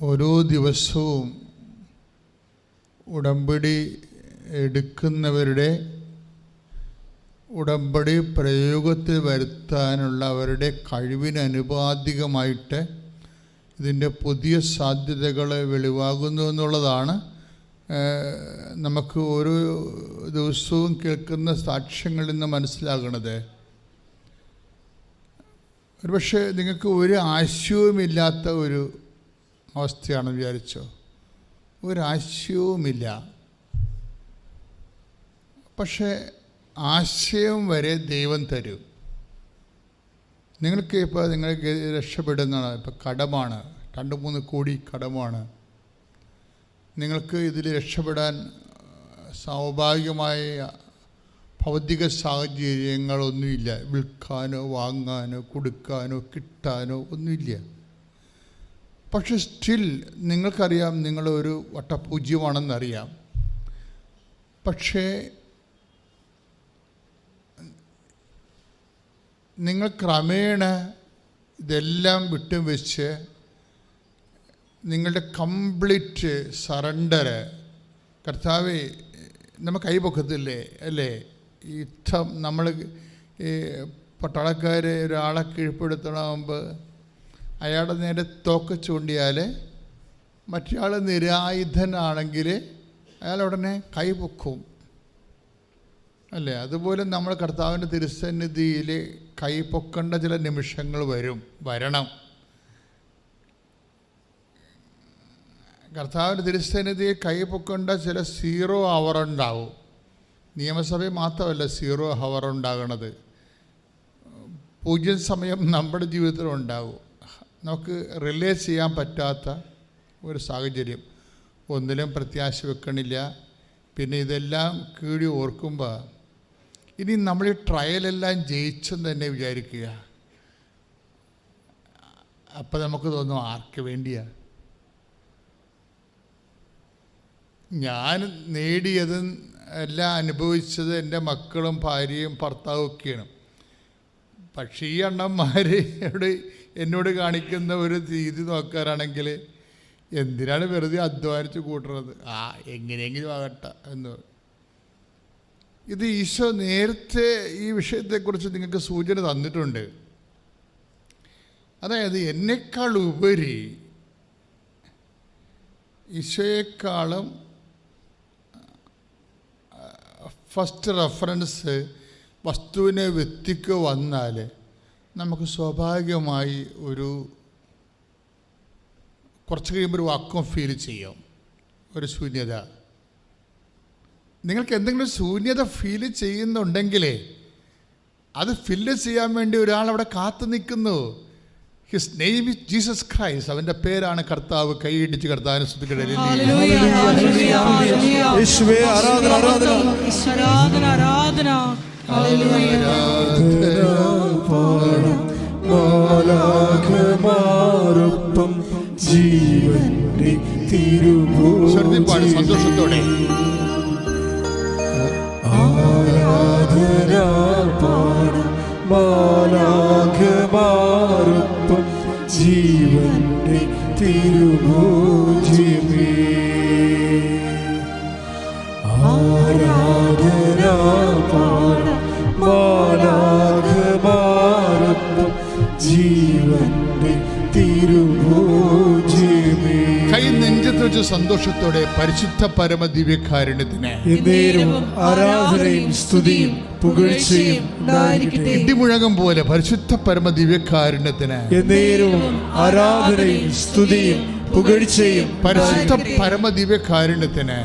ഓരോ ദിവസവും ഉടമ്പടി എടുക്കുന്നവരുടെ ഉടമ്പടി പ്രയോഗത്തിൽ വരുത്താനുള്ള അവരുടെ കഴിവിനനുപാതികമായിട്ട് ഇതിൻ്റെ പുതിയ സാധ്യതകൾ വെളിവാകുന്നു എന്നുള്ളതാണ് നമുക്ക് ഓരോ ദിവസവും കേൾക്കുന്ന സാക്ഷ്യങ്ങളിൽ നിന്ന് മനസ്സിലാകുന്നത്. ഒരുപക്ഷെ നിങ്ങൾക്ക് ഒരു ആശയവുമില്ലാത്ത ഒരു അവസ്ഥയാണെന്ന് വിചാരിച്ചോ. ഒരാശയവുമില്ല, പക്ഷേ ആശയം വരെ ദൈവം തരും. നിങ്ങൾക്ക് രക്ഷപ്പെടുന്നതാണ്. ഇപ്പോൾ കടമാണ്, 2-3 കോടി കടമാണ്. നിങ്ങൾക്ക് ഇതിൽ രക്ഷപ്പെടാൻ സ്വാഭാവികമായ ഭൗതിക സാഹചര്യങ്ങളൊന്നുമില്ല. വിൽക്കാനോ വാങ്ങാനോ കൊടുക്കാനോ കിട്ടാനോ ഒന്നുമില്ല. പക്ഷെ സ്റ്റിൽ നിങ്ങൾക്കറിയാം നിങ്ങളൊരു വട്ടപൂജ്യമാണെന്നറിയാം. പക്ഷേ നിങ്ങൾ ക്രമേണ ഇതെല്ലാം വിട്ടും വെച്ച് നിങ്ങളുടെ കംപ്ലീറ്റ് സറണ്ടർ, കർത്താവേ നമ്മൾ കൈപൊക്കത്തില്ലേ അല്ലേ? യുദ്ധം നമ്മൾ ഈ പട്ടാളക്കാർ ഒരാളെ കീഴ്പ്പെടുത്തണമുമ്പ് അയാളുടെ നേരെ തോക്ക് ചൂണ്ടിയാൽ മറ്റയാൾ നിരായുധനാണെങ്കിൽ അയാൾ ഉടനെ കൈപൊക്കും അല്ലേ? അതുപോലെ നമ്മൾ കർത്താവിൻ്റെ തിരുസന്നിധിയിൽ കൈപൊക്കേണ്ട ചില നിമിഷങ്ങൾ വരണം. കർത്താവിൻ്റെ തിരുസന്നിധിയിൽ കൈപൊക്കേണ്ട ചില 0 hour ഉണ്ടാവും. നിയമസഭയിൽ മാത്രമല്ല 0 hour ഉണ്ടാകണത്. 0 സമയം നമ്മുടെ ജീവിതത്തിലുണ്ടാവും. നമുക്ക് റിലേ ചെയ്യാൻ പറ്റാത്ത ഒരു സാഹചര്യം. ഒന്നിലും പ്രത്യാശ വെക്കണില്ല. പിന്നെ ഇതെല്ലാം കീഴി ഓർക്കുമ്പോൾ ഇനി നമ്മൾ ഈ ട്രയലെല്ലാം ജയിച്ചെന്ന് തന്നെ വിചാരിക്കുക. അപ്പം നമുക്ക് തോന്നും ആർക്ക് വേണ്ടിയാ? ഞാൻ നേടിയത് എല്ലാം അനുഭവിച്ചത് എൻ്റെ മക്കളും ഭാര്യയും ഭർത്താവും ഒക്കെയാണ്. പക്ഷേ ഈ അണ്ണന്മാർ എന്നോട് കാണിക്കുന്ന ഒരു രീതി നോക്കാനാണെങ്കിൽ എന്തിനാണ് വെറുതെ അധ്വാനിച്ച് കൂട്ടുന്നത്? എങ്ങനെയെങ്കിലും ആകട്ടെ എന്ന്. ഇത് ഈശോ നേരത്തെ ഈ വിഷയത്തെക്കുറിച്ച് നിങ്ങൾക്ക് സൂചന തന്നിട്ടുണ്ട്. അതായത് എന്നെക്കാൾ ഉപരി ഈശോയെക്കാളും ഫസ്റ്റ് റെഫറൻസ് വസ്തുവിനെ വ്യക്തിക്ക് വന്നാൽ നമുക്ക് സ്വാഭാവികമായി കുറച്ച് കഴിയുമ്പോൾ ഒരു വാക്വം ഫീൽ ചെയ്യും, ഒരു ശൂന്യത. നിങ്ങൾക്ക് എന്തെങ്കിലും ശൂന്യത ഫീൽ ചെയ്യുന്നുണ്ടെങ്കിലേ അത് ഫില്ല് ചെയ്യാൻ വേണ്ടി ഒരാളവിടെ കാത്തു നിൽക്കുന്നു. His name is Jesus Christ. അവൻ്റെ പേരാണ് കർത്താവ്. കൈയിടിച്ച് കർത്താവിനെ സ്തുതിക്കട്ടെ. ജീവന്റെ തിരുവോപാട് സന്തോഷത്തോടെ ആരാധന പാടും മാലാഖമാരൊപ്പം ജീവന്റെ തിരുഭോജ്യമേ. ആരാധന പാടും മാലാഖമാരൊപ്പം ജീവന്റെ തിരുഭോജ്യമേ. കൈ നെഞ്ചത്ത് വെച്ച് സന്തോഷത്തോടെ പരിശുദ്ധ പരമ ദിവ്യകാരുണ്യത്തിന് ആരാധനയും സ്തുതിയും പുകഴ്ചയും ഇടിമുഴകം പോലെ പരിശുദ്ധ പരമ ദിവ്യകാരുണ്യത്തിന് ആരാധനയും സ്തുതിയും പുകഴ്ചയും പരിശുദ്ധ പരമ ദിവ്യകാരുണ്യത്തിന്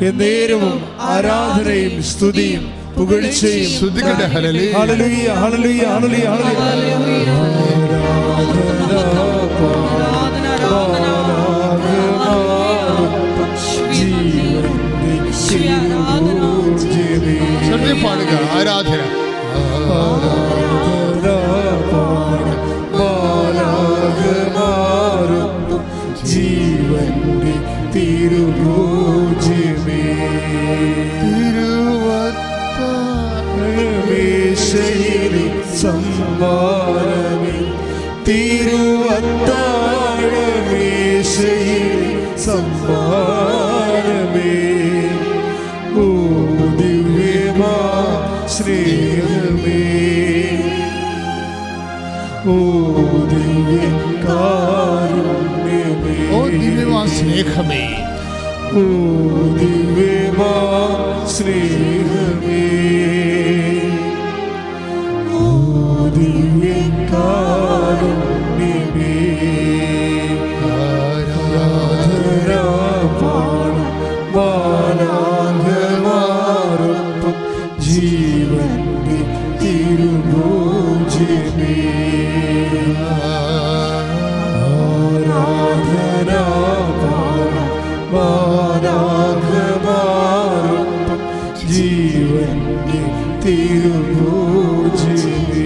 ആരാധനയും സ്തുതിയും പുകഴ്ചയും. ശ്രുതികളുടെ ഹല്ലേലൂയ ഹല്ലേലൂയ ഹല്ലേലൂയ ഹല്ലേലൂയ. പാടുക ആരാധന ജീവന്റെ തിരുഭോജ്യമേ. തിരുവത്താഴമേശയിലെ സംഭാരമേ, തിരുവത്താഴമേശയിലെ സമ്മാനമേ ഓ ദിവ്യമാ സ്നേഹമേ ഓ ദിവ്യകാരുണ്യമേ ഓ ദിവ്യമാ സ്നേഹമേ ഓ ദിവ്യമാ സ്നേഹമേ ഓ ദിവ്യകാരുണ്യമേ മാലാഖമാരൊപ്പം ജീവന്റെ തിരുഭോജ്യമേ ആരാധനാ മാലാഖമാരൊപ്പം ജീവന്റെ തിരുഭോജ്യമേ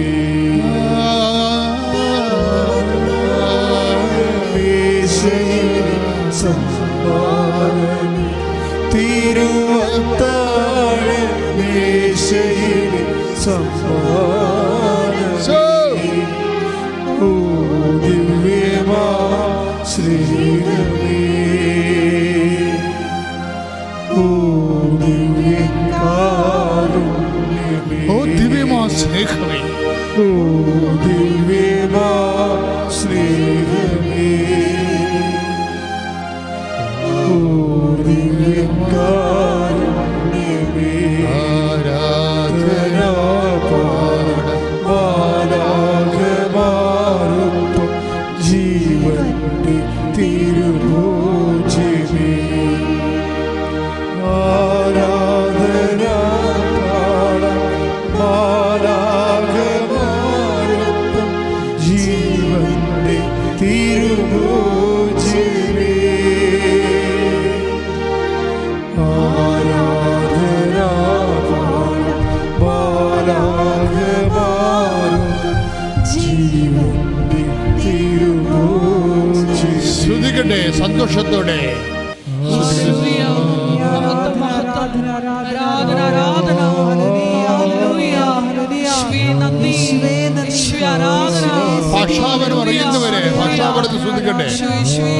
സമ്മാനമേ തിരുവത്താഴമേശയിലെ സമ്മാനമേ ഓ ദിവ്യമാ സ്നേഹമേ ഓ ദിവ്യകാരുണ്യമേ ഓ ദിവ്യമാ സ്നേഹമേ ഓ ദിവ്യമാ സ്നേഹമേ ഓ ദിവ്യകാരുണ്യമേ ആരാധനാ മാലാഖമാരൊപ്പം ജീവന്റെ തിരുഭോജ്യമേ ആരാധനാ മാലാഖമാരൊപ്പം ജീവന്റെ തിരുഭോജ്യമേ ആരാധനാ മാലാഖമാരൊപ്പം ജീവന്റെ തിരുഭോജ്യമേ ശ്രുതികട്ടെ സന്തോഷത്തോടെ ഹല്ലേലൂയ മഹത്വം മഹത്വം ആരാധന ആരാധന ഹല്ലേലൂയ യേശുവേ നന്ദി യേശുവേ ആരാധന ഭാഷാപരം അറിയുന്നവരെ ഭാഷാപരത്തിൽ ശ്രുതിക്കട്ടെ യേശുവേ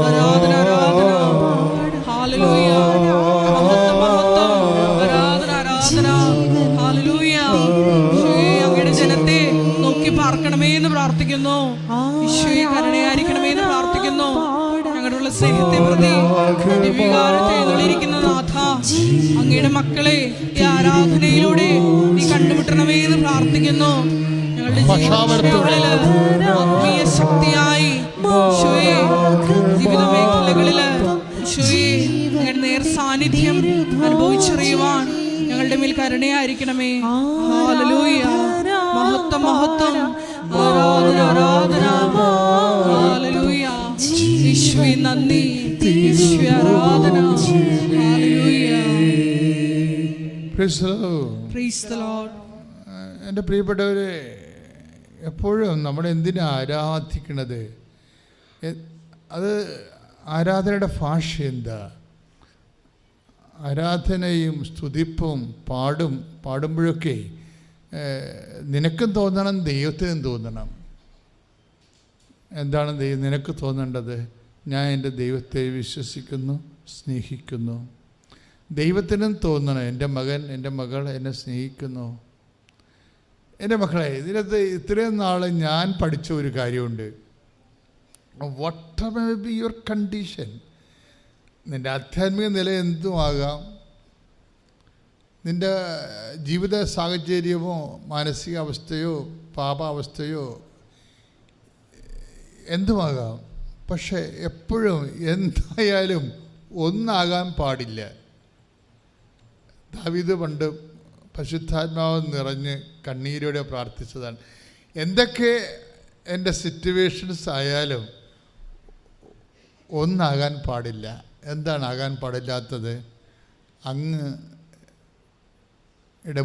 ആരാധന ആരാധന ഹല്ലേലൂയ മഹത്വം മഹത്വം ആരാധന ആരാധന ഹല്ലേലൂയ യേശുവേ അങ്ങയുടെ ജനത്തെ നോക്കി പാർക്കണമേ എന്ന് പ്രാർത്ഥിക്കുന്നു യേശുവേ കരുണയായിരിക്കണമേ എന്ന് പ്രാർത്ഥിക്കുന്നു ഞങ്ങളുടെ സ്നേഹത്തെ പ്രതി ദിവ്യകാരത്തെ എഴുന്നള്ളിയിരിക്കുന്ന നാഥ അങ്ങയുടെ മക്കളെ ഈ ആരാധനയിലൂടെ നീ കണ്ടുമുട്ടണമേ എന്ന് പ്രാർത്ഥിക്കുന്നു ഞങ്ങളുടെ ജീവിതങ്ങളില് ആത്മീയ ശക്തിയായി ഈശോയെ ജീവിത മേഖലകളില് ഈശോയെ അങ്ങയുടെ നേർ സാന്നിധ്യം അനുഭവിച്ചറിയുവാൻ ഞങ്ങളുടെ മേൽ കരുണയായിരിക്കണമേ ഹല്ലേലൂയ മഹത്വം മഹത്വം ആരാധന ആരാധന ഹല്ലേലൂയ യേശുവേ നന്ദി യേശുവേ ആരാധന hallelujah Praise the Lord. Praise the Lord എൻ്റെ പ്രിയപ്പെട്ടവരെ എപ്പോഴും നമ്മൾ എന്തിനാ ആരാധിക്കണത് അത് ആരാധനയുടെ ഭാഷ എന്താ ആരാധനയും സ്തുതിപ്പും പാടുമ്പോഴൊക്കെ നിനക്കും തോന്നണം ദൈവത്തിനും തോന്നണം എന്താണ് നിനക്ക് തോന്നേണ്ടത് ഞാൻ എൻ്റെ ദൈവത്തെ വിശ്വസിക്കുന്നു സ്നേഹിക്കുന്നു ദൈവത്തിനും തോന്നണം എൻ്റെ മകൻ എൻ്റെ മകൾ എന്നെ സ്നേഹിക്കുന്നു എൻ്റെ മക്കളെ ഇതിനകത്ത് ഇത്രയും നാൾ ഞാൻ പഠിച്ച ഒരു കാര്യമുണ്ട് what may be your condition നിൻ്റെ ആധ്യാത്മിക നില എന്തുമാകാം നിൻ്റെ ജീവിത സാഹചര്യമോ മാനസികാവസ്ഥയോ പാപാവസ്ഥയോ എന്തുമാകാം പക്ഷേ എപ്പോഴും എന്തായാലും ഒന്നാകാൻ പാടില്ല ദാവീദ് പണ്ട് പരിശുദ്ധാത്മാവ് നിറഞ്ഞ് കണ്ണീരോടെ പ്രാർത്ഥിച്ചതാണ് എന്തൊക്കെ എൻ്റെ സിറ്റുവേഷൻസ് ആയാലും ഒന്നാകാൻ പാടില്ല എന്താണ് ആകാൻ പാടില്ലാത്തത് അങ്ങയുടെ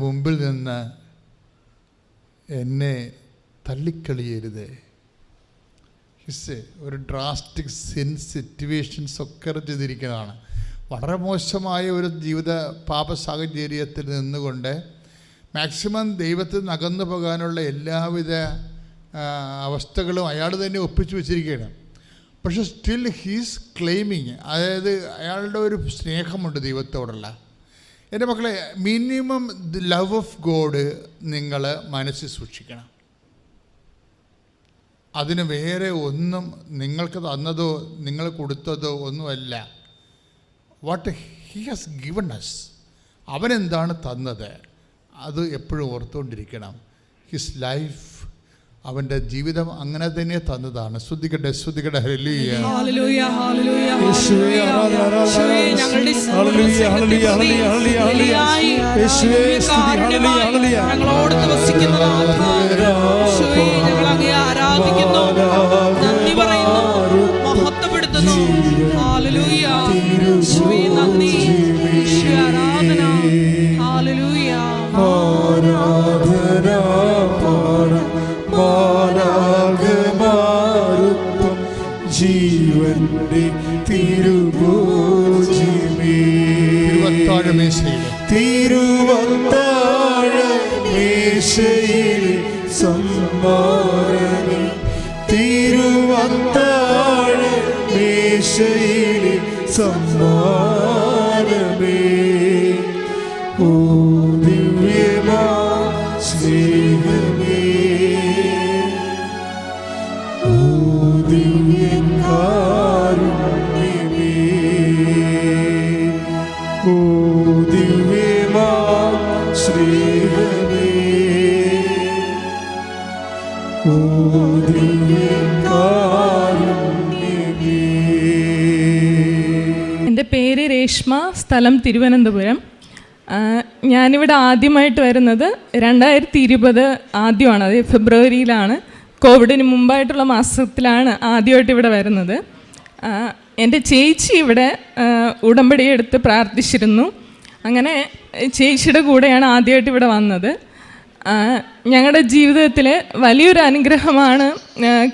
മുമ്പിൽ നിന്ന് എന്നെ തള്ളിക്കളിയരുത് ഒരു ഡ്രാസ്റ്റിക് സിറ്റുവേഷൻസ് ഒക്കെ ചെയ്തിരിക്കുന്നതാണ് വളരെ മോശമായ ഒരു ജീവിത പാപ സാഹചര്യത്തിൽ നിന്നുകൊണ്ട് മാക്സിമം ദൈവത്തിൽ നിന്ന് അകന്നു പോകാനുള്ള എല്ലാവിധ അവസ്ഥകളും അയാൾ തന്നെ ഒപ്പിച്ചു വെച്ചിരിക്കുകയാണ് പക്ഷെ സ്റ്റിൽ ഹീസ് ക്ലെയിമിങ്, അതായത് അയാളുടെ ഒരു സ്നേഹമുണ്ട് ദൈവത്തോടുള്ള. എൻ്റെ മക്കളെ, minimum the love of God നിങ്ങൾ മനസ്സിൽ സൂക്ഷിക്കണം. അതിന് വേറെ ഒന്നും നിങ്ങൾക്ക് തന്നതോ നിങ്ങൾ കൊടുത്തതോ ഒന്നുമല്ല. What he has given us, അവനെന്താണ് തന്നത് അത് എപ്പോഴും ഓർത്തുകൊണ്ടിരിക്കണം. ഹിസ് ലൈഫ്, അവൻ്റെ ജീവിതം അങ്ങനെ തന്നെ തന്നതാണ്. ശ്രുതികട്ടെ ശ്രുതികട്ടെ. ഹല്ലേലൂയ, ഹല്ലേലൂയ, ഹല്ലേലൂയ, യേശുവേ ആരാധന, ആരാധന. Hallelujah, hallelujah, hallelujah, hallelujah. യേശുവേ സ്തുതി, ഹല്ലേലൂയ, ഹല്ലേലൂയ. ഞങ്ങളോട് വസിക്കുന്ന നാഥ, യേശുവേ ഞങ്ങൾ അങ്ങേ ആരാധിക്കുന്നു, നന്ദി പറയുന്നു, മഹത്വപ്പെടുത്തുന്നു. ഹല്ലേലൂയ, യേശുവേ നന്ദി, യേശുവേ ആരാധന. ഹല്ലേലൂയ, ആരാധന പാടാം മാലാഖമാരുപ്പം ജീവന്റെ തിരുഭോജ്യമേ. തിരുവത്താഴമേശയിലെ സമ്മാനമേ, തിരുവത്താഴമേശയിലെ സമ്മാനമേ. ഓ ദിവ്യമാ സ്നേഹമേ, ഓ ദിവ്യകാരുണ്യമേ, ഓ ദിവ്യമാ സ്നേഹമേ, ഓ ദിവ്യകാരുണ്യമേ. എൻ്റെ പേര് രേഷ്മ, സ്ഥലം തിരുവനന്തപുരം. ഞാനിവിടെ ആദ്യമായിട്ട് വരുന്നത് 2020 ആദ്യമാണ്, അത് ഫെബ്രുവരിയിലാണ്. കോവിഡിന് മുമ്പായിട്ടുള്ള മാസത്തിലാണ് ആദ്യമായിട്ട് ഇവിടെ വരുന്നത്. എൻ്റെ ചേച്ചി ഇവിടെ ഉടമ്പടി എടുത്ത് പ്രാർത്ഥിച്ചിരുന്നു. അങ്ങനെ ചേച്ചിയുടെ കൂടെയാണ് ആദ്യമായിട്ട് ഇവിടെ വന്നത്. ഞങ്ങളുടെ ജീവിതത്തിൽ വലിയൊരു അനുഗ്രഹമാണ്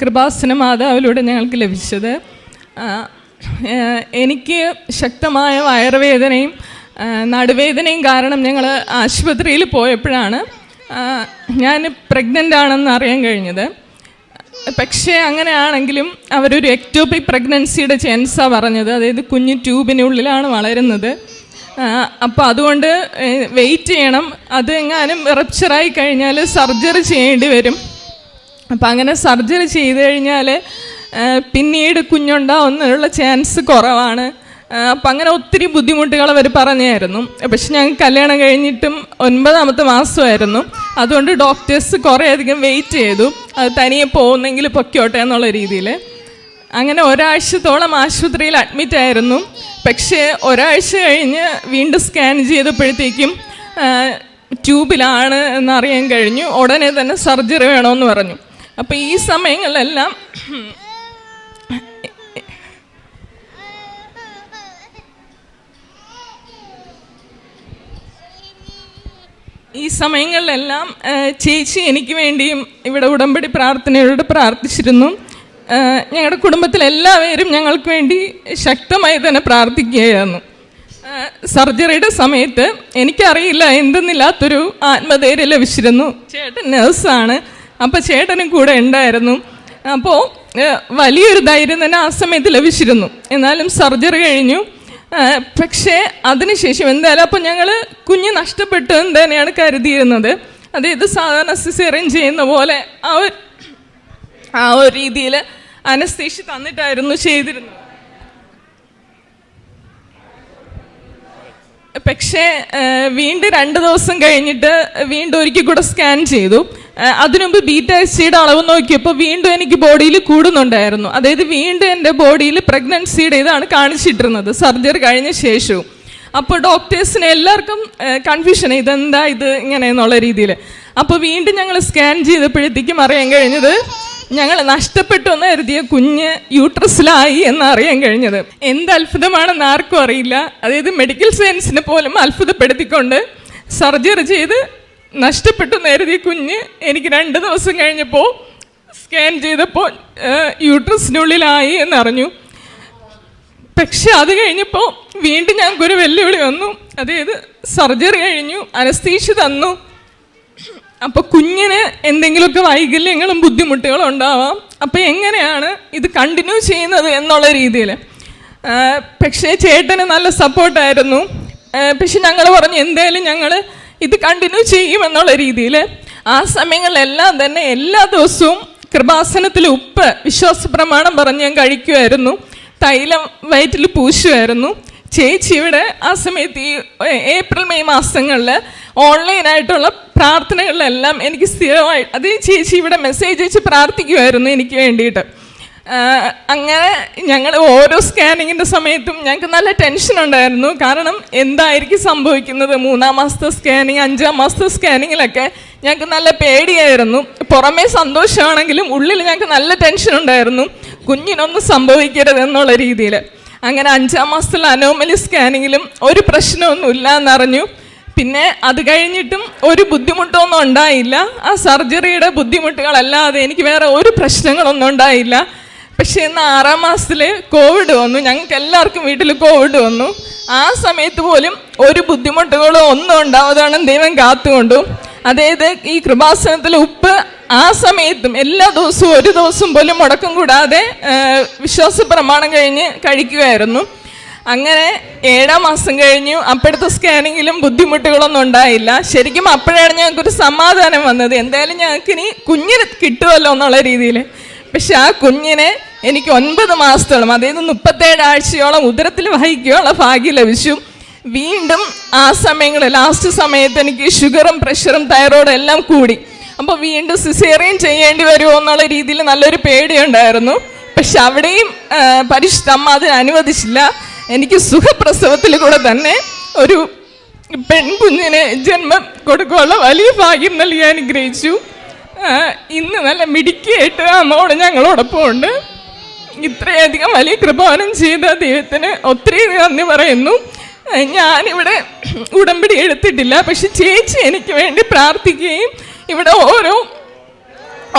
കൃപാസന മാതാവിലൂടെ ഞങ്ങൾക്ക് ലഭിച്ചത്. എനിക്ക് ശക്തമായ വയറുവേദനയും നടുവേദനയും കാരണം ഞങ്ങൾ ആശുപത്രിയിൽ പോയപ്പോഴാണ് ഞാൻ പ്രഗ്നൻ്റ് ആണെന്ന് അറിയാൻ കഴിഞ്ഞത്. പക്ഷേ അങ്ങനെയാണെങ്കിലും അവരൊരു എക്ടോപിക് പ്രഗ്നൻസിയുടെ ചാൻസാണ് പറഞ്ഞത്, അതായത് കുഞ്ഞ് ട്യൂബിനുള്ളിലാണ് വളരുന്നത്. അപ്പോൾ അതുകൊണ്ട് വെയിറ്റ് ചെയ്യണം, അത് എങ്ങാനും റപ്ചറായി കഴിഞ്ഞാൽ സർജറി ചെയ്യേണ്ടി വരും. അപ്പം അങ്ങനെ സർജറി ചെയ്ത് കഴിഞ്ഞാൽ പിന്നീട് കുഞ്ഞുണ്ടാവുന്നതിനുള്ള ചാൻസ് കുറവാണ്. അപ്പം അങ്ങനെ ഒത്തിരി ബുദ്ധിമുട്ടുകൾ അവർ പറഞ്ഞായിരുന്നു. പക്ഷെ ഞങ്ങൾ കല്യാണം കഴിഞ്ഞിട്ടും 9ാമത്തെ മാസമായിരുന്നു. അതുകൊണ്ട് ഡോക്ടേഴ്സ് കുറേയധികം വെയിറ്റ് ചെയ്തു, അത് തനിയെ പോകുന്നെങ്കിൽ പൊക്കോട്ടെ എന്നുള്ള രീതിയിൽ. അങ്ങനെ ഒരാഴ്ചത്തോളം ആശുപത്രിയിൽ അഡ്മിറ്റായിരുന്നു. പക്ഷേ ഒരാഴ്ച കഴിഞ്ഞ് വീണ്ടും സ്കാൻ ചെയ്തപ്പോഴത്തേക്കും ട്യൂബിലാണ് എന്നറിയാൻ കഴിഞ്ഞു. ഉടനെ തന്നെ സർജറി വേണമെന്ന് പറഞ്ഞു. അപ്പോൾ ഈ സമയങ്ങളിലെല്ലാം ചേച്ചി എനിക്ക് വേണ്ടിയും ഇവിടെ ഉടമ്പടി പ്രാർത്ഥനയോട് പ്രാർത്ഥിച്ചിരുന്നു. ഞങ്ങളുടെ കുടുംബത്തിലെല്ലാവരും ഞങ്ങൾക്ക് വേണ്ടി ശക്തമായി തന്നെ പ്രാർത്ഥിക്കുകയായിരുന്നു. സർജറിയുടെ സമയത്ത് എനിക്കറിയില്ല, എന്തെന്നില്ലാത്തൊരു ആത്മധൈര്യം ലഭിച്ചിരുന്നു. ചേട്ടൻ നേഴ്സാണ്, അപ്പോൾ ചേട്ടനും കൂടെ ഉണ്ടായിരുന്നു. അപ്പോൾ വലിയൊരു ധൈര്യം തന്നെ ആ സമയത്ത് ലഭിച്ചിരുന്നു. എന്നാലും സർജറി കഴിഞ്ഞു. പക്ഷേ അതിനുശേഷം എന്തായാലും അപ്പോൾ ഞങ്ങൾ കുഞ്ഞ് നഷ്ടപ്പെട്ടു എന്ന് തന്നെയാണ് കരുതിയിരുന്നത്. അതായത് സാധാരണ സിസേറിയൻ ചെയ്യുന്ന പോലെ ആ ഒരു രീതിയിൽ അനസ്തീഷ്യ തന്നിട്ടായിരുന്നു ചെയ്തിരുന്നത്. പക്ഷേ വീണ്ടും 2 ദിവസം കഴിഞ്ഞിട്ട് വീണ്ടും ഒരിക്കൽ കൂടെ സ്കാൻ ചെയ്തു. അതിനുമുമ്പ് ബീറ്റാസിയുടെ അളവ് നോക്കിയപ്പോൾ വീണ്ടും എനിക്ക് ബോഡിയിൽ കൂടുന്നുണ്ടായിരുന്നു. അതായത് വീണ്ടും എൻ്റെ ബോഡിയിൽ പ്രഗ്നൻസിയുടെ ഇതാണ് കാണിച്ചിട്ടിരുന്നത് സർജറി കഴിഞ്ഞ ശേഷവും. അപ്പോൾ ഡോക്ടേഴ്സിന് എല്ലാവർക്കും കൺഫ്യൂഷൻ, ഇതെന്താ ഇത് ഇങ്ങനെ എന്നുള്ള രീതിയിൽ. അപ്പോൾ വീണ്ടും ഞങ്ങൾ സ്കാൻ ചെയ്തപ്പോഴത്തേക്കും അറിയാൻ കഴിഞ്ഞത് ഞങ്ങൾ നഷ്ടപ്പെട്ടു എന്ന് കരുതിയ കുഞ്ഞ് യൂട്രസിലായി എന്നറിയാൻ കഴിഞ്ഞത്. എന്ത് അത്ഭുതമാണെന്ന് ആർക്കും അറിയില്ല. അതായത് മെഡിക്കൽ സയൻസിനെ പോലും അത്ഭുതപ്പെടുത്തിക്കൊണ്ട് സർജറി ചെയ്ത് നഷ്ടപ്പെട്ടു എന്ന് കരുതിയ കുഞ്ഞ് എനിക്ക് 2 ദിവസം കഴിഞ്ഞപ്പോൾ സ്കാൻ ചെയ്തപ്പോൾ യൂട്രസിനുള്ളിലായി എന്നറിഞ്ഞു. പക്ഷെ അത് കഴിഞ്ഞപ്പോൾ വീണ്ടും ഞങ്ങൾക്കൊരു വെല്ലുവിളി വന്നു. അതായത് സർജറി കഴിഞ്ഞു, അനസ്തീഷ്യ തന്നു. അപ്പോൾ കുഞ്ഞിന് എന്തെങ്കിലുമൊക്കെ വൈകല്യങ്ങളും ബുദ്ധിമുട്ടുകളും ഉണ്ടാവാം. അപ്പോൾ എങ്ങനെയാണ് ഇത് കണ്ടിന്യൂ ചെയ്യുന്നത് എന്നുള്ള രീതിയിൽ. പക്ഷേ ചേട്ടന് നല്ല സപ്പോർട്ടായിരുന്നു. പക്ഷെ ഞങ്ങൾ പറഞ്ഞു എന്തായാലും ഞങ്ങൾ ഇത് കണ്ടിന്യൂ ചെയ്യുമെന്നുള്ള രീതിയിൽ. ആ സമയങ്ങളിലെല്ലാം തന്നെ എല്ലാ ദിവസവും കൃപാസനത്തിൽ ഉപ്പ് വിശ്വാസ പ്രമാണം പറഞ്ഞ് ഞാൻ കഴിക്കുമായിരുന്നു. തൈലം വയറ്റിൽ പൂശുമായിരുന്നു. ചേച്ചി ഇവിടെ ആ സമയത്ത് ഈ ഏപ്രിൽ മെയ് മാസങ്ങളിൽ ഓൺലൈനായിട്ടുള്ള പ്രാർത്ഥനകളിലെല്ലാം എനിക്ക് സ്ഥിരമായി അത് ചേച്ചി ഇവിടെ മെസ്സേജ് അയച്ച് പ്രാർത്ഥിക്കുമായിരുന്നു എനിക്ക് വേണ്ടിയിട്ട്. അങ്ങനെ ഞങ്ങൾ ഓരോ സ്കാനിങ്ങിൻ്റെ സമയത്തും ഞങ്ങൾക്ക് നല്ല ടെൻഷൻ ഉണ്ടായിരുന്നു. കാരണം എന്തായിരിക്കും സംഭവിക്കുന്നത്, 3-ാം മാസത്തെ സ്കാനിങ് 5-ാം മാസത്തെ സ്കാനിങ്ങിലൊക്കെ ഞങ്ങൾക്ക് നല്ല പേടിയായിരുന്നു. പുറമേ സന്തോഷമാണെങ്കിലും ഉള്ളിൽ ഞങ്ങൾക്ക് നല്ല ടെൻഷൻ ഉണ്ടായിരുന്നു, കുഞ്ഞിനൊന്നും സംഭവിക്കരുത് എന്നുള്ള രീതിയിൽ. അങ്ങനെ 5-ാം മാസത്തിലെ അനോമലി സ്കാനിങ്ങിലും ഒരു പ്രശ്നമൊന്നുമില്ല എന്നറിഞ്ഞു. പിന്നെ അത് കഴിഞ്ഞിട്ടും ഒരു ബുദ്ധിമുട്ടൊന്നും ഉണ്ടായില്ല. ആ സർജറിയുടെ ബുദ്ധിമുട്ടുകളല്ലാതെ എനിക്ക് വേറെ ഒരു പ്രശ്നങ്ങളൊന്നും ഉണ്ടായില്ല. പക്ഷേ ഇന്ന് 6-ാം മാസത്തിൽ കോവിഡ് വന്നു. ഞങ്ങൾക്ക് എല്ലാവർക്കും വീട്ടിൽ കോവിഡ് വന്നു. ആ സമയത്ത് പോലും ഒരു ബുദ്ധിമുട്ടുകളോ ഒന്നും ഉണ്ടാവാതാണ് ദൈവം കാത്തുകൊണ്ടു. അതായത് ഈ കൃപാസനത്തിലെ ഉപ്പ് ആ സമയത്തും എല്ലാ ദിവസവും ഒരു ദിവസം പോലും മുടക്കം കൂടാതെ വിശ്വാസ പ്രമാണം കഴിഞ്ഞ് കഴിക്കുമായിരുന്നു. അങ്ങനെ 7-ാം മാസം കഴിഞ്ഞു. അപ്പോഴത്തെ സ്കാനിങ്ങിലും ബുദ്ധിമുട്ടുകളൊന്നും ഉണ്ടായില്ല. ശരിക്കും അപ്പോഴാണ് ഞങ്ങൾക്കൊരു സമാധാനം വന്നത്, എന്തായാലും ഞങ്ങൾക്ക് ഇനി കുഞ്ഞിന് കിട്ടുമല്ലോ എന്നുള്ള രീതിയിൽ. പക്ഷെ ആ കുഞ്ഞിനെ എനിക്ക് 9 മാസത്തോളം, അതായത് 37 ആഴ്ചയോളം ഉദരത്തിൽ വഹിക്കാനുള്ള ഭാഗ്യം ലഭിച്ചു. വീണ്ടും ആ സമയങ്ങളിൽ ലാസ്റ്റ് സമയത്ത് എനിക്ക് ഷുഗറും പ്രഷറും തൈറോയിഡും എല്ലാം കൂടി. അപ്പോൾ വീണ്ടും സിസേറിയൻ ചെയ്യേണ്ടി വരുമോ എന്നുള്ള രീതിയിൽ നല്ലൊരു പേടിയുണ്ടായിരുന്നു. പക്ഷെ അവിടെയും പരിശുദ്ധ അമ്മ അതിന് അനുവദിച്ചില്ല. എനിക്ക് സുഖപ്രസവത്തിൽ കൂടെ തന്നെ ഒരു പെൺകുഞ്ഞിന് ജന്മം കൊടുക്കാനുള്ള വലിയ ഭാഗ്യം നൽകി അനുഗ്രഹിച്ചു. ഇന്ന് നല്ല മിടുക്കിയായിട്ട് അമ്മയോട് ഞങ്ങളോടൊപ്പം ഉണ്ട്. ഇത്രയധികം വലിയ കൃപാനം ചെയ്ത ദൈവത്തിന് ഒത്തിരി നന്ദി പറയുന്നു. ഞാനിവിടെ ഉടമ്പടി എടുത്തിട്ടില്ല, പക്ഷെ ചേച്ചി എനിക്ക് വേണ്ടി പ്രാർത്ഥിക്കുകയും ഇവിടെ ഓരോ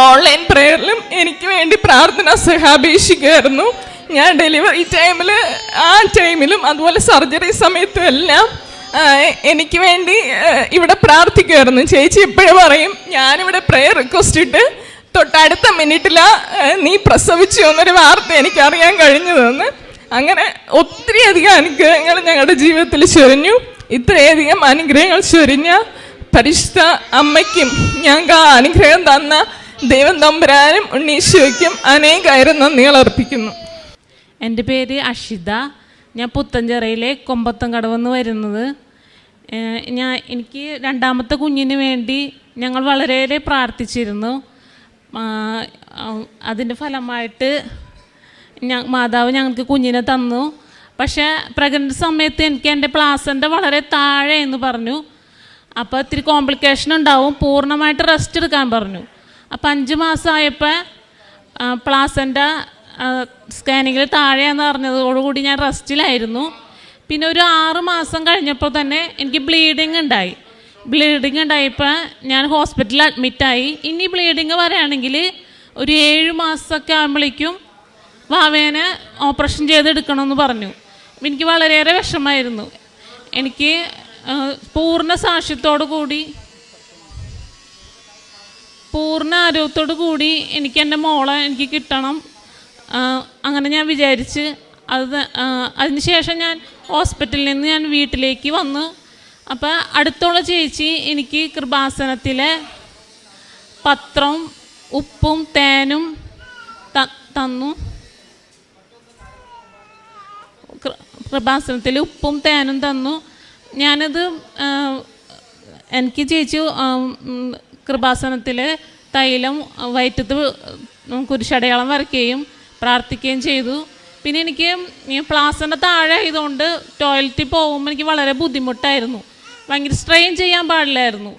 ഓൺലൈൻ പ്രേയറിലും എനിക്ക് വേണ്ടി പ്രാർത്ഥന സഹാപേക്ഷിക്കുമായിരുന്നു. ഞാൻ ഡെലിവറി ടൈമിൽ ആ ടൈമിലും അതുപോലെ സർജറി സമയത്തും എല്ലാം എനിക്ക് വേണ്ടി ഇവിടെ പ്രാർത്ഥിക്കുമായിരുന്നു. ചേച്ചി എപ്പോഴും പറയും, ഞാനിവിടെ പ്രെയർ റിക്വസ്റ്റ് ഇട്ട് തൊട്ടടുത്ത മിനിറ്റിലാണ് നീ പ്രസവിച്ചു എന്നൊരു വാർത്ത എനിക്കറിയാൻ കഴിഞ്ഞതെന്ന്. അങ്ങനെ ഒത്തിരിയധികം അനുഗ്രഹങ്ങൾ ഞങ്ങളുടെ ജീവിതത്തിൽ ചൊരിഞ്ഞു. ഇത്രയധികം അനുഗ്രഹങ്ങൾ ചൊരിഞ്ഞ പരിശുദ്ധ അമ്മയ്ക്കും ഞങ്ങൾക്ക് ആ അനുഗ്രഹം തന്ന ദൈവം തമ്പുരാനും ഉണ്ണീശോയ്ക്കും അനേകായിരം നന്ദികൾ അർപ്പിക്കുന്നു. എൻ്റെ പേര് അഷിത. ഞാൻ പുത്തഞ്ചിറയിലെ കൊമ്പത്തങ്കടവെന്ന് വരുന്നത്. എനിക്ക് 2ാമത്തെ കുഞ്ഞിന് വേണ്ടി ഞങ്ങൾ വളരെയേറെ പ്രാർത്ഥിച്ചിരുന്നു. അതിൻ്റെ ഫലമായിട്ട് മാതാവ് ഞങ്ങൾക്ക് കുഞ്ഞിനെ തന്നു. പക്ഷേ പ്രഗ്നൻസി സമയത്ത് എനിക്ക് എൻ്റെ പ്ലാസൻ്റ വളരെ താഴെ എന്ന് പറഞ്ഞു. അപ്പോൾ ഇത്തിരി കോംപ്ലിക്കേഷൻ ഉണ്ടാവും, പൂർണ്ണമായിട്ട് റെസ്റ്റ് എടുക്കാൻ പറഞ്ഞു. അപ്പോൾ 5 മാസമായപ്പോൾ പ്ലാസൻ്റ സ്കാനിങ്ങിൽ താഴെയാണെന്ന് പറഞ്ഞതോടുകൂടി ഞാൻ റെസ്റ്റിലായിരുന്നു. പിന്നെ ഒരു 6 മാസം കഴിഞ്ഞപ്പോൾ തന്നെ എനിക്ക് ബ്ലീഡിങ് ഉണ്ടായപ്പോൾ ഞാൻ ഹോസ്പിറ്റലിൽ അഡ്മിറ്റായി. ഇനി ബ്ലീഡിങ് വരികയാണെങ്കിൽ ഒരു 7 മാസമൊക്കെ ആകുമ്പോഴേക്കും വാവേനെ ഓപ്പറേഷൻ ചെയ്തെടുക്കണമെന്ന് പറഞ്ഞു. എനിക്ക് വളരെയേറെ വിഷമമായിരുന്നു. എനിക്ക് പൂർണ്ണ സാക്ഷ്യത്തോടു കൂടി പൂർണ്ണ ആരോഗ്യത്തോടു കൂടി എനിക്ക് എൻ്റെ മോളെ എനിക്ക് കിട്ടണം. അങ്ങനെ ഞാൻ വിചാരിച്ച് അതിന് ശേഷം ഞാൻ ഹോസ്പിറ്റലിൽ നിന്ന് ഞാൻ വീട്ടിലേക്ക് വന്നു. അപ്പോൾ അടുത്തുള്ള ചേച്ചി എനിക്ക് കൃപാസനത്തിലെ പത്രം ഉപ്പും തേനും തന്നു. കൃപാസനത്തിൽ ഉപ്പും തേനും തന്നു. ഞാനത് എനിക്ക് ചേച്ചി കൃപാസനത്തിൽ തൈലം വയറ്റത്ത് കുരിശടയാളം വരയ്ക്കുകയും പ്രാർത്ഥിക്കുകയും ചെയ്തു. പിന്നെ എനിക്ക് പ്ലാസൻ്റെ താഴെ ആയതുകൊണ്ട് ടോയ്ലറ്റിൽ പോകുമ്പോൾ എനിക്ക് വളരെ ബുദ്ധിമുട്ടായിരുന്നു. ഭയങ്കര സ്ട്രെയിൻ ചെയ്യാൻ പാടില്ലായിരുന്നു.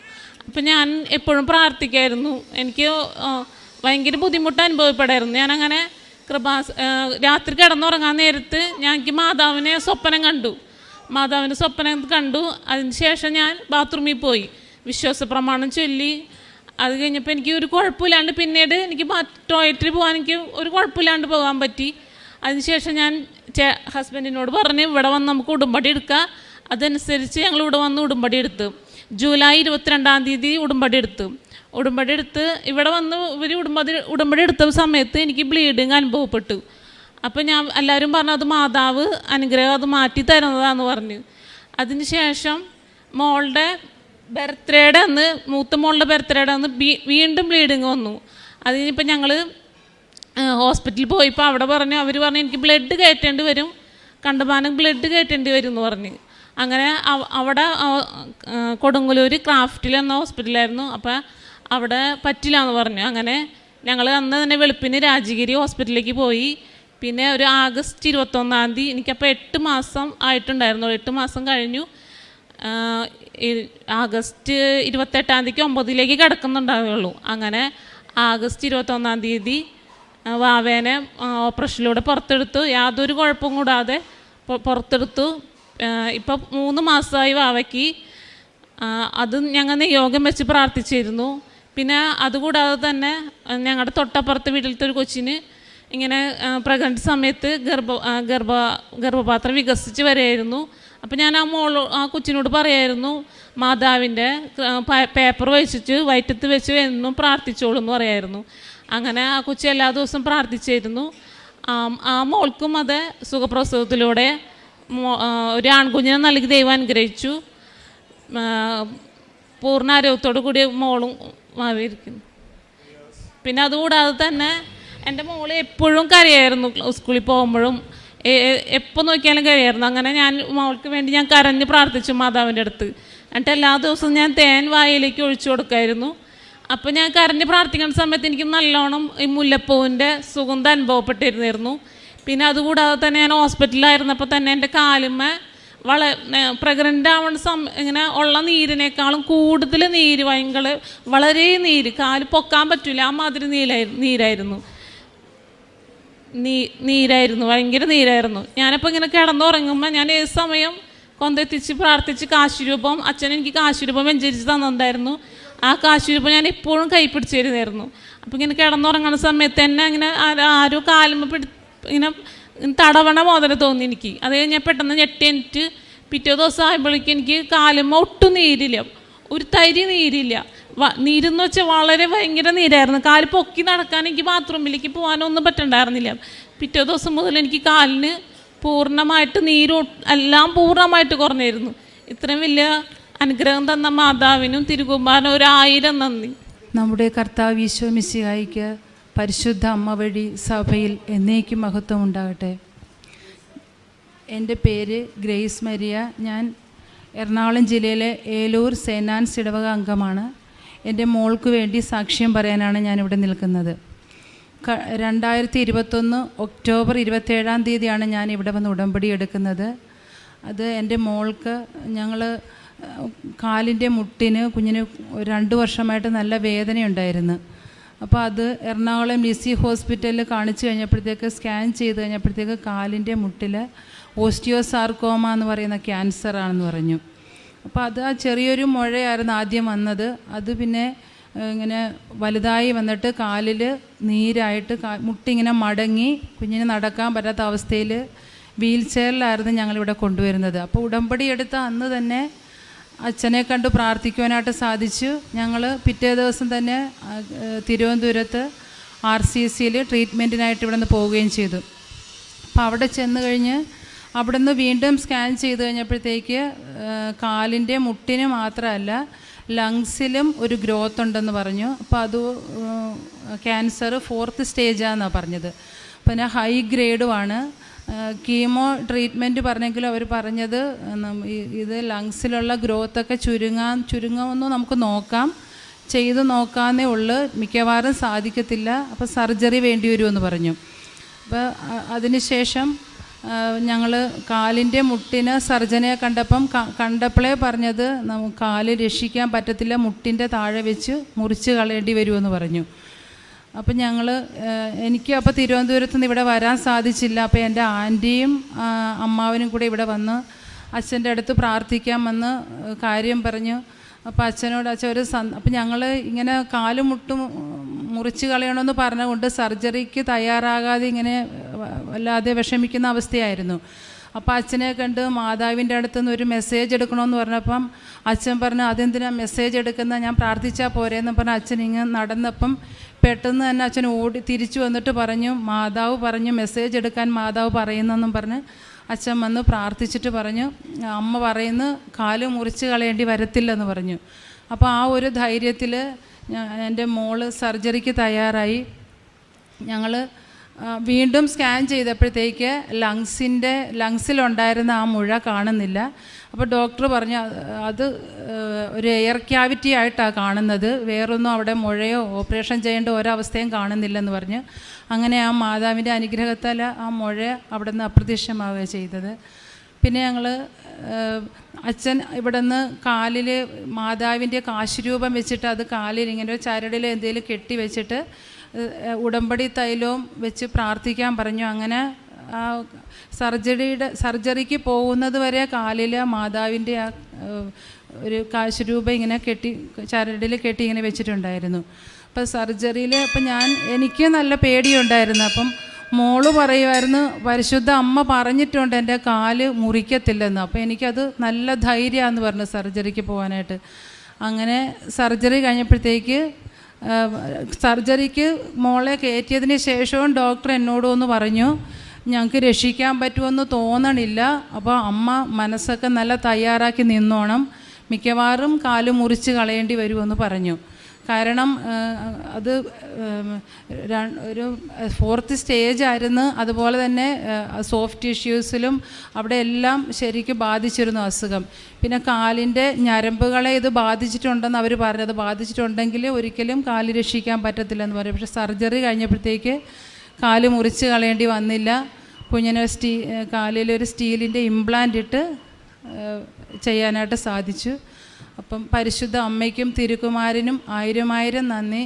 അപ്പം ഞാൻ എപ്പോഴും പ്രാർത്ഥിക്കായിരുന്നു. എനിക്ക് ഭയങ്കര ബുദ്ധിമുട്ട് അനുഭവപ്പെടായിരുന്നു. ഞാനങ്ങനെ രാത്രി കിടന്നുറങ്ങാൻ നേരത്ത് എനിക്ക് മാതാവിനെ സ്വപ്നം കണ്ടു. അതിന് ശേഷം ഞാൻ ബാത്റൂമിൽ പോയി വിശ്വാസ പ്രമാണം ചൊല്ലി. അത് കഴിഞ്ഞപ്പോൾ എനിക്ക് ഒരു കുഴപ്പമില്ലാണ്ട് പിന്നീട് എനിക്ക് ടോയ്ലറ്റിൽ പോകാൻ എനിക്ക് ഒരു കുഴപ്പമില്ലാണ്ട് പോകാൻ പറ്റി. അതിനുശേഷം ഞാൻ ഹസ്ബൻഡിനോട് പറഞ്ഞ് ഇവിടെ വന്ന് നമുക്ക് ഉടമ്പടി എടുക്കാം. അതനുസരിച്ച് ഞങ്ങൾ ഇവിടെ വന്ന് ഉടമ്പടി എടുത്തു. ജൂലൈ 22-ാം തീയതി ഉടമ്പടി എടുത്തു. ഉടമ്പടി എടുത്ത് ഇവിടെ വന്ന് ഇവർ ഉടമ്പടി എടുത്ത സമയത്ത് എനിക്ക് ബ്ലീഡിങ് അനുഭവപ്പെട്ടു. അപ്പോൾ ഞാൻ എല്ലാവരും പറഞ്ഞു അത് മാതാവ് അനുഗ്രഹം അത് മാറ്റി തരുന്നതാണെന്ന് പറഞ്ഞു. അതിന് ശേഷം മോളുടെ ബർത്ത്ഡേയുടെ അന്ന്, മൂത്ത മോളുടെ ബർത്ത്ഡേയുടെ അന്ന് വീണ്ടും ബ്ലീഡിങ് വന്നു. അതിനിപ്പോൾ ഞങ്ങൾ ഹോസ്പിറ്റലിൽ പോയപ്പോൾ അവർ പറഞ്ഞു എനിക്ക് ബ്ലഡ് കയറ്റേണ്ടി വരും, കണ്ടമാനം ബ്ലഡ് കയറ്റേണ്ടി വരും എന്ന് പറഞ്ഞ്. അങ്ങനെ അവിടെ കൊടുങ്ങല്ലൂർ ക്രാഫ്റ്റിൽ എന്ന ഹോസ്പിറ്റലായിരുന്നു. അപ്പോൾ അവിടെ പറ്റില്ല എന്ന് പറഞ്ഞു. അങ്ങനെ ഞങ്ങൾ അന്ന് തന്നെ വെളുപ്പിന് രാജഗിരി ഹോസ്പിറ്റലിലേക്ക് പോയി. പിന്നെ ഒരു ആഗസ്റ്റ് 21 എനിക്കപ്പോൾ 8 മാസം ആയിട്ടുണ്ടായിരുന്നു. 8 മാസം കഴിഞ്ഞു. ആഗസ്റ്റ് 28 9ലേക്ക് കിടക്കുന്നുണ്ടാവുകയുള്ളൂ. അങ്ങനെ ആഗസ്റ്റ് 21 വാവേനെ ഓപ്പറേഷനിലൂടെ പുറത്തെടുത്തു. യാതൊരു കുഴപ്പവും കൂടാതെ പുറത്തെടുത്തു. ഇപ്പം 3 മാസമായി വാവയ്ക്ക്. അത് ഞങ്ങൾ നിയോഗം വെച്ച് പ്രാർത്ഥിച്ചിരുന്നു. പിന്നെ അതുകൂടാതെ തന്നെ ഞങ്ങളുടെ തൊട്ടപ്പുറത്ത് വീട്ടിലത്തെ ഒരു കൊച്ചിന് ഇങ്ങനെ പ്രഗ്നൻസി സമയത്ത് ഗർഭപാത്രം വികസിച്ച് വരികയായിരുന്നു. അപ്പോൾ ഞാൻ ആ കൊച്ചിനോട് പറയായിരുന്നു, മാതാവിൻ്റെ പേപ്പർ വെച്ചിട്ട് വയറ്റത്ത് വെച്ച് എന്നും പ്രാർത്ഥിച്ചോളൂ എന്ന് പറയായിരുന്നു. അങ്ങനെ ആ കൊച്ചി എല്ലാ ദിവസവും പ്രാർത്ഥിച്ചിരുന്നു. ആ മോൾക്കും അത് സുഖപ്രസവത്തിലൂടെ ഒരു ആൺകുഞ്ഞിനെ നൽകി ദൈവം അനുഗ്രഹിച്ചു. പൂർണ്ണാരോഗ്യത്തോടു കൂടി മോളും മാറിയിരിക്കുന്നു. പിന്നെ അതുകൂടാതെ തന്നെ എൻ്റെ മോള് എപ്പോഴും കരയായിരുന്നു. സ്കൂളിൽ പോകുമ്പോഴും എപ്പോൾ നോക്കിയാലും കരയായിരുന്നു. അങ്ങനെ ഞാൻ മോൾക്ക് വേണ്ടി ഞാൻ കരഞ്ഞ് പ്രാർത്ഥിച്ചു മാതാവിൻ്റെ അടുത്ത്. എന്നിട്ട് എല്ലാ ദിവസവും ഞാൻ തേൻ വായിലേക്ക് ഒഴിച്ചു കൊടുക്കായിരുന്നു. അപ്പോൾ ഞാൻ കരഞ്ഞ് പ്രാർത്ഥിക്കുന്ന സമയത്ത് എനിക്ക് നല്ലോണം ഈ മുല്ലപ്പൂവിൻ്റെ സുഗന്ധം അനുഭവപ്പെട്ടിരുന്നിരുന്നു. പിന്നെ അതുകൂടാതെ തന്നെ ഞാൻ ഹോസ്പിറ്റലിലായിരുന്നപ്പോൾ തന്നെ എൻ്റെ കാലുമ്മ പ്രഗ്നൻ്റ് ആവുന്ന ഇങ്ങനെ ഉള്ള നീരിനേക്കാളും കൂടുതൽ നീര്, ഭയങ്കര വളരെ നീര്, കാല് പൊക്കാൻ പറ്റില്ല, ആ മാതിരി നീരായിരുന്നു, ഭയങ്കര നീരായിരുന്നു. ഞാനപ്പോൾ ഇങ്ങനെ കിടന്നുറങ്ങുമ്പോൾ ഞാൻ ഏത് സമയം കൊണ്ടെത്തിച്ച് പ്രാർത്ഥിച്ച് കാശുരൂപം, അച്ഛൻ എനിക്ക് കാശുരൂപം വെഞ്ചരിച്ച് തന്നിട്ടുണ്ടായിരുന്നു. ആ കാശുരൂപം ഞാൻ എപ്പോഴും കൈപ്പിടിച്ചിരുന്നായിരുന്നു. അപ്പോൾ ഇങ്ങനെ കിടന്നുറങ്ങുന്ന സമയത്ത് തന്നെ ഇങ്ങനെ ആരോ കാലുമ്പോൾ ഇങ്ങനെ തടവണ മോദന തോന്നി എനിക്ക്. അത് കഴിഞ്ഞാൽ പെട്ടെന്ന് ഞെട്ടിയിട്ട് പിറ്റേ ദിവസം ആയപ്പോഴേക്കും എനിക്ക് കാലുമ്പോൾ ഒട്ടും നീരില്ല, ഒരു തരി നീരില്ല. നീരെന്ന് വെച്ചാൽ വളരെ ഭയങ്കര നീരായിരുന്നു. കാല് പൊക്കി നടക്കാൻ, എനിക്ക് ബാത്റൂമിലേക്ക് പോകാനൊന്നും പറ്റണ്ടായിരുന്നില്ല. പിറ്റേ ദിവസം മുതൽ എനിക്ക് കാലിന് പൂർണ്ണമായിട്ട് എല്ലാം പൂർണ്ണമായിട്ട് കുറഞ്ഞിരുന്നു. ഇത്രയും വലിയ അനുഗ്രഹം തന്ന മാതാവിനും തിരുകുമാരനും 1000 നന്ദി. നമ്മുടെ കർത്താവ് ഈശോ മിശിഹായിക്ക് പരിശുദ്ധ അമ്മ വഴി സഭയിൽ എന്നേക്കും മഹത്വം ഉണ്ടാകട്ടെ. എൻ്റെ പേര് ഗ്രേസ് മരിയ. ഞാൻ എറണാകുളം ജില്ലയിലെ ഏലൂർ സെയിൻറ് ഇടവക അംഗമാണ്. എൻ്റെ മോൾക്ക് വേണ്ടി സാക്ഷ്യം പറയാനാണ് ഞാനിവിടെ നിൽക്കുന്നത്. 2021 ഒക്ടോബർ 27 ഞാൻ ഇവിടെ വന്ന് ഉടമ്പടി എടുക്കുന്നത്. അത് എൻ്റെ മോൾക്ക് ഞങ്ങൾ കാലിൻ്റെ മുട്ടിന് കുഞ്ഞിന് 2 വർഷമായിട്ട് നല്ല വേദനയുണ്ടായിരുന്നു. അപ്പോൾ അത് എറണാകുളം ലിസി ഹോസ്പിറ്റലിൽ കാണിച്ചു കഴിഞ്ഞപ്പോഴത്തേക്ക്, സ്കാൻ ചെയ്ത് കഴിഞ്ഞപ്പോഴത്തേക്ക് കാലിൻ്റെ മുട്ടിൽ ഓസ്റ്റിയോസാർക്കോമ എന്ന് പറയുന്ന ക്യാൻസറാണെന്ന് പറഞ്ഞു. അപ്പോൾ അത് ആ ചെറിയൊരു മുഴയായിരുന്നു ആദ്യം വന്നത്. അത് പിന്നെ ഇങ്ങനെ വലുതായി വന്നിട്ട് കാലിൽ നീരായിട്ട് മുട്ടിങ്ങനെ മടങ്ങി കുഞ്ഞിന് നടക്കാൻ പറ്റാത്ത അവസ്ഥയിൽ വീൽ ചെയറിലായിരുന്നു ഞങ്ങളിവിടെ കൊണ്ടുവരുന്നത്. അപ്പോൾ ഉടമ്പടി എടുത്ത അന്ന് തന്നെ അച്ഛനെ കണ്ട് പ്രാർത്ഥിക്കുവാനായിട്ട് സാധിച്ചു. ഞങ്ങൾ പിറ്റേ ദിവസം തന്നെ തിരുവനന്തപുരത്ത് RCCയിൽ ട്രീറ്റ്മെൻറ്റിനായിട്ട് ഇവിടെ നിന്ന് പോവുകയും ചെയ്തു. അപ്പോൾ അവിടെ ചെന്ന് കഴിഞ്ഞ് അവിടെ നിന്ന് വീണ്ടും സ്കാൻ ചെയ്ത് കഴിഞ്ഞപ്പോഴത്തേക്ക് കാലിൻ്റെ മുട്ടിന് മാത്രമല്ല ലങ്സിലും ഒരു ഗ്രോത്ത് ഉണ്ടെന്ന് പറഞ്ഞു. അപ്പോൾ അത് ക്യാൻസർ 4th സ്റ്റേജാണെന്നാണ് പറഞ്ഞത്. പിന്നെ ഹൈ ഗ്രേഡുമാണ്. കീമോ ട്രീറ്റ്മെൻറ്റ് പറഞ്ഞെങ്കിലും അവർ പറഞ്ഞത് ഇത് ലങ്സിലുള്ള ഗ്രോത്തൊക്കെ ചുരുങ്ങുമെന്ന് നമുക്ക് ചെയ്ത് നോക്കാമെന്നേ ഉള്ളൂ, മിക്കവാറും സാധിക്കത്തില്ല, അപ്പോൾ സർജറി വേണ്ടി വരുമെന്ന് പറഞ്ഞു. അപ്പോൾ അതിനുശേഷം ഞങ്ങൾ കാലിൻ്റെ മുട്ടിന് സർജനെ കണ്ടപ്പോഴേ പറഞ്ഞത് നമുക്ക് കാല് രക്ഷിക്കാൻ പറ്റത്തില്ല, മുട്ടിൻ്റെ താഴെ വെച്ച് മുറിച്ച് കളയേണ്ടി വരുമെന്ന് പറഞ്ഞു. അപ്പം എനിക്ക് അപ്പോൾ തിരുവനന്തപുരത്ത് നിന്ന് ഇവിടെ വരാൻ സാധിച്ചില്ല. അപ്പോൾ എൻ്റെ ആൻറ്റിയും അമ്മാവനും കൂടെ ഇവിടെ വന്ന് അച്ഛൻ്റെ അടുത്ത് പ്രാർത്ഥിക്കാൻ വന്ന് കാര്യം പറഞ്ഞു. അപ്പോൾ അച്ഛനോട് അപ്പോൾ ഞങ്ങൾ ഇങ്ങനെ കാലും മുട്ടും മുറിച്ച് കളയണമെന്ന് പറഞ്ഞുകൊണ്ട് സർജറിക്ക് തയ്യാറാകാതെ ഇങ്ങനെ വല്ലാതെ വിഷമിക്കുന്ന അവസ്ഥയായിരുന്നു. അപ്പോൾ അച്ഛനെ കണ്ട് മാതാവിൻ്റെ അടുത്തുനിന്ന് ഒരു മെസ്സേജ് എടുക്കണമെന്ന് പറഞ്ഞപ്പം അച്ഛൻ പറഞ്ഞു, അതെന്തിനാണ് മെസ്സേജ് എടുക്കുന്ന, ഞാൻ പ്രാർത്ഥിച്ചാൽ പോരെന്ന് പറഞ്ഞ് അച്ഛൻ ഇങ്ങനെ നടന്നപ്പം പെട്ടെന്ന് തന്നെ അച്ഛൻ തിരിച്ചു വന്നിട്ട് പറഞ്ഞു, മാതാവ് പറഞ്ഞു മെസ്സേജ് എടുക്കാൻ മാതാവ് പറയുന്നെന്നും പറഞ്ഞ് അച്ഛൻ വന്ന് പ്രാർത്ഥിച്ചിട്ട് പറഞ്ഞു, അമ്മ പറയുന്നു കാല് മുറിച്ച് കളയേണ്ടി വരത്തില്ലെന്ന് പറഞ്ഞു. അപ്പോൾ ആ ഒരു ധൈര്യത്തിൽ എൻ്റെ മോള് സർജറിക്ക് തയ്യാറായി. ഞങ്ങൾ വീണ്ടും സ്കാൻ ചെയ്തപ്പോഴത്തേക്ക് ലങ്സിലുണ്ടായിരുന്ന ആ മുഴ കാണുന്നില്ല. അപ്പോൾ ഡോക്ടർ പറഞ്ഞു അത് ഒരു എയർ ക്യാവിറ്റി ആയിട്ടാണ് കാണുന്നത്, വേറൊന്നും അവിടെ മുഴയോ ഓപ്പറേഷൻ ചെയ്യേണ്ട ഒരവസ്ഥയും കാണുന്നില്ലെന്ന് പറഞ്ഞ് അങ്ങനെ ആ മാതാവിൻ്റെ അനുഗ്രഹത്താൽ ആ മുഴ അവിടെ നിന്ന് അപ്രത്യക്ഷമാവുകയാണ് ചെയ്തത്. പിന്നെ ഞങ്ങൾ അച്ഛൻ ഇവിടെ നിന്ന് കാലിൽ മാതാവിൻ്റെ കാശുരൂപം വെച്ചിട്ട് അത് കാലിൽ ഇങ്ങനെ ചരടിൽ എന്തെങ്കിലും കെട്ടി വെച്ചിട്ട് ഉടമ്പടി തൈലവും വെച്ച് പ്രാർത്ഥിക്കാൻ പറഞ്ഞു. അങ്ങനെ ആ സർജറിക്ക് പോകുന്നത് വരെ കാലിൽ മാതാവിൻ്റെ ആ ഒരു കാശുരൂപം ഇങ്ങനെ ചരടിൽ കെട്ടി ഇങ്ങനെ വെച്ചിട്ടുണ്ടായിരുന്നു. അപ്പോൾ സർജറിയിൽ എനിക്ക് നല്ല പേടിയുണ്ടായിരുന്നു. അപ്പം മോള് പറയുമായിരുന്നു, പരിശുദ്ധ അമ്മ പറഞ്ഞിട്ടുണ്ട് എൻ്റെ കാല് മുറിക്കത്തില്ലെന്ന്. അപ്പോൾ എനിക്കത് നല്ല ധൈര്യമാണെന്ന് പറഞ്ഞു സർജറിക്ക് പോകാനായിട്ട്. അങ്ങനെ സർജറി കഴിഞ്ഞപ്പോഴത്തേക്ക് സർജറിക്ക് മോളെ കയറ്റിയതിന് ശേഷവും ഡോക്ടർ എന്നോടൊന്ന് പറഞ്ഞു, ഞങ്ങൾക്ക് രക്ഷിക്കാൻ പറ്റുമെന്ന് തോന്നണില്ല, അപ്പോൾ അമ്മ മനസ്സൊക്കെ നല്ല തയ്യാറാക്കി നിന്നോണം, മിക്കവാറും കാല് മുറിച്ച് കളയേണ്ടി വരുമെന്ന് പറഞ്ഞു. കാരണം അത് ഒരു 4th സ്റ്റേജ് ആയിരുന്നു. അതുപോലെ തന്നെ സോഫ്റ്റ് ടിഷ്യൂസിലും അവിടെ എല്ലാം ശരിക്കും ബാധിച്ചിരുന്നു അസുഖം. പിന്നെ കാലിൻ്റെ ഞരമ്പുകളെ ഇത് ബാധിച്ചിട്ടുണ്ടെന്ന് അവർ പറഞ്ഞത്, ബാധിച്ചിട്ടുണ്ടെങ്കിൽ ഒരിക്കലും കാല് രക്ഷിക്കാൻ പറ്റത്തില്ലെന്ന് പറയും. പക്ഷേ സർജറി കഴിഞ്ഞപ്പോഴത്തേക്ക് കാല് മുറിച്ച് കളയേണ്ടി വന്നില്ല. കുഞ്ഞിനെ കാലിലൊരു സ്റ്റീലിൻ്റെ ഇംപ്ലാന്റ് ഇട്ട് ചെയ്യാനായിട്ട് സാധിച്ചു. അപ്പം പരിശുദ്ധ അമ്മയ്ക്കും തിരുക്കുമാരനും 1000 നന്ദി.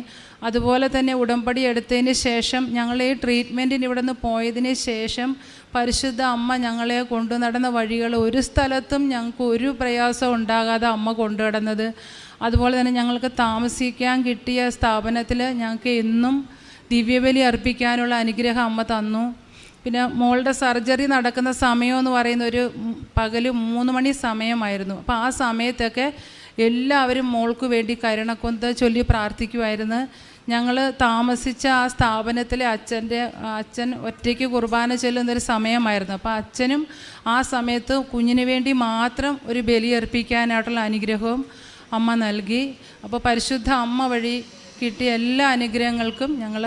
അതുപോലെ തന്നെ ഉടമ്പടി എടുത്തതിന് ശേഷം ഞങ്ങൾ ഈ ട്രീറ്റ്മെൻറ്റിന് ഇവിടെ നിന്ന് പോയതിന് ശേഷം പരിശുദ്ധ അമ്മ ഞങ്ങളെ കൊണ്ടു നടന്ന വഴികൾ ഒരു സ്ഥലത്തും ഞങ്ങൾക്ക് ഒരു പ്രയാസം ഉണ്ടാകാതെ അമ്മ കൊണ്ടു നടന്നത്. അതുപോലെ തന്നെ ഞങ്ങൾക്ക് താമസിക്കാൻ കിട്ടിയ സ്ഥാപനത്തിൽ ഞങ്ങൾക്ക് എന്നും ദിവ്യബലി അർപ്പിക്കാനുള്ള അനുഗ്രഹം അമ്മ തന്നു. പിന്നെ മോളുടെ സർജറി നടക്കുന്ന സമയമെന്ന് പറയുന്ന ഒരു പകൽ 3 മണി സമയമായിരുന്നു. അപ്പോൾ ആ സമയത്തൊക്കെ എല്ലാവരും മോൾക്ക് വേണ്ടി കരുണക്കൊന്ത ചൊല്ലി പ്രാർത്ഥിക്കുമായിരുന്നു. ഞങ്ങൾ താമസിച്ച ആ സ്ഥാപനത്തിലെ അച്ഛൻ ഒറ്റയ്ക്ക് കുർബാന ചൊല്ലുന്നൊരു സമയമായിരുന്നു. അപ്പോൾ അച്ഛനും ആ സമയത്ത് കുഞ്ഞിന് വേണ്ടി മാത്രം ഒരു ബലിയർപ്പിക്കാനായിട്ടുള്ള അനുഗ്രഹവും അമ്മ നൽകി. അപ്പോൾ പരിശുദ്ധ അമ്മ വഴി കിട്ടിയ എല്ലാ അനുഗ്രഹങ്ങൾക്കും ഞങ്ങൾ